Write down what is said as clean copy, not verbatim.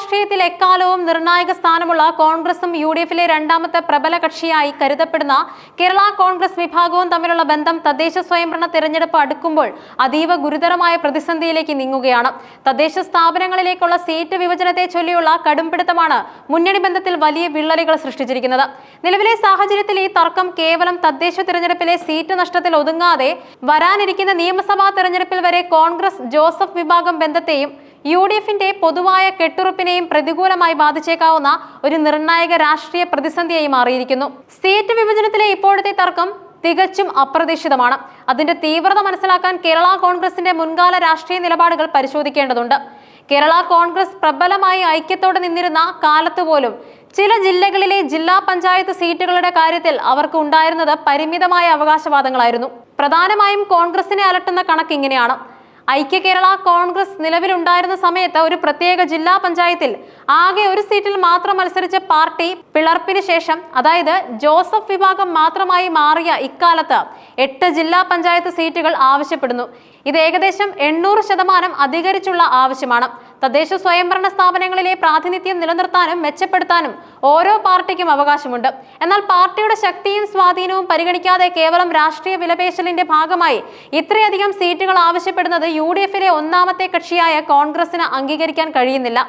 രാഷ്ട്രീയത്തിൽ എക്കാലവും നിർണായക സ്ഥാനമുള്ള കോൺഗ്രസും UDF-ലെ രണ്ടാമത്തെ പ്രബല കക്ഷിയായി കരുതപ്പെടുന്ന കേരള കോൺഗ്രസ് വിഭാഗവും തമ്മിലുള്ള ബന്ധം തദ്ദേശ സ്വയംഭരണ തെരഞ്ഞെടുപ്പ് അടുക്കുമ്പോൾ അതീവ ഗുരുതരമായ പ്രതിസന്ധിയിലേക്ക് നീങ്ങുകയാണ്. തദ്ദേശ സ്ഥാപനങ്ങളിലേക്കുള്ള സീറ്റ് വിഭജനത്തെ ചൊല്ലിയുള്ള കടുംപിടുത്തമാണ് മുന്നണി ബന്ധത്തിൽ വലിയ വിള്ളലുകൾ സൃഷ്ടിച്ചിരിക്കുന്നത്. നിലവിലെ സാഹചര്യത്തിൽ ഈ തർക്കം കേവലം തദ്ദേശ തെരഞ്ഞെടുപ്പിലെ സീറ്റ് നഷ്ടത്തിൽ ഒതുങ്ങാതെ വരാനിരിക്കുന്ന നിയമസഭാ തെരഞ്ഞെടുപ്പിൽ വരെ കോൺഗ്രസ് ജോസഫ് വിഭാഗം ബന്ധത്തെയും UDF-ന്റെ പൊതുവായ കെട്ടുറപ്പിനെയും പ്രതികൂലമായി ബാധിച്ചേക്കാവുന്ന ഒരു നിർണായക രാഷ്ട്രീയ പ്രതിസന്ധിയായി മാറിയിരിക്കുന്നു. സീറ്റ് വിഭജനത്തിലെ ഇപ്പോഴത്തെ തർക്കം തികച്ചും അപ്രതീക്ഷിതമാണ്. അതിന്റെ തീവ്രത മനസ്സിലാക്കാൻ കേരള കോൺഗ്രസിന്റെ മുൻകാല രാഷ്ട്രീയ നിലപാടുകൾ പരിശോധിക്കേണ്ടതുണ്ട്. കേരള കോൺഗ്രസ് പ്രബലമായി ഐക്യത്തോടെ നിന്നിരുന്ന കാലത്ത് പോലും ചില ജില്ലകളിലെ ജില്ലാ പഞ്ചായത്ത് സീറ്റുകളുടെ കാര്യത്തിൽ അവർക്ക് ഉണ്ടായിരുന്നത് പരിമിതമായ അവകാശവാദങ്ങളായിരുന്നു. പ്രധാനമായും കോൺഗ്രസിനെ അലട്ടുന്ന കണക്ക് ഇങ്ങനെയാണ്. ഐക്യ കേരള കോൺഗ്രസ് നിലവിലുണ്ടായിരുന്ന സമയത്ത് ഒരു പ്രത്യേക ജില്ലാ പഞ്ചായത്തിൽ ആകെ ഒരു സീറ്റിൽ മാത്രം മത്സരിച്ച പാർട്ടി പിളർപ്പിന് ശേഷം, അതായത് ജോസഫ് വിഭാഗം മാത്രമായി മാറിയ ഇക്കാലത്ത് 8 ജില്ലാ പഞ്ചായത്ത് സീറ്റുകൾ ആവശ്യപ്പെടുന്നു. ഇത് ഏകദേശം 800% അധികരിച്ചുള്ള ആവശ്യമാണ്. തദ്ദേശ സ്വയംഭരണ സ്ഥാപനങ്ങളിലെ പ്രാതിനിധ്യം നിലനിർത്താനും മെച്ചപ്പെടുത്താനും ഓരോ പാർട്ടിക്കും അവകാശമുണ്ട്. എന്നാൽ പാർട്ടിയുടെ ശക്തിയും സ്വാധീനവും പരിഗണിക്കാതെ കേവലം രാഷ്ട്രീയ വിലപേശലിന്റെ ഭാഗമായി ഇത്രയധികം സീറ്റുകൾ ആവശ്യപ്പെടുന്നത് UDF-ലെ ഒന്നാമത്തെ കക്ഷിയായ കോൺഗ്രസിന് അംഗീകരിക്കാൻ കഴിയുന്നില്ല.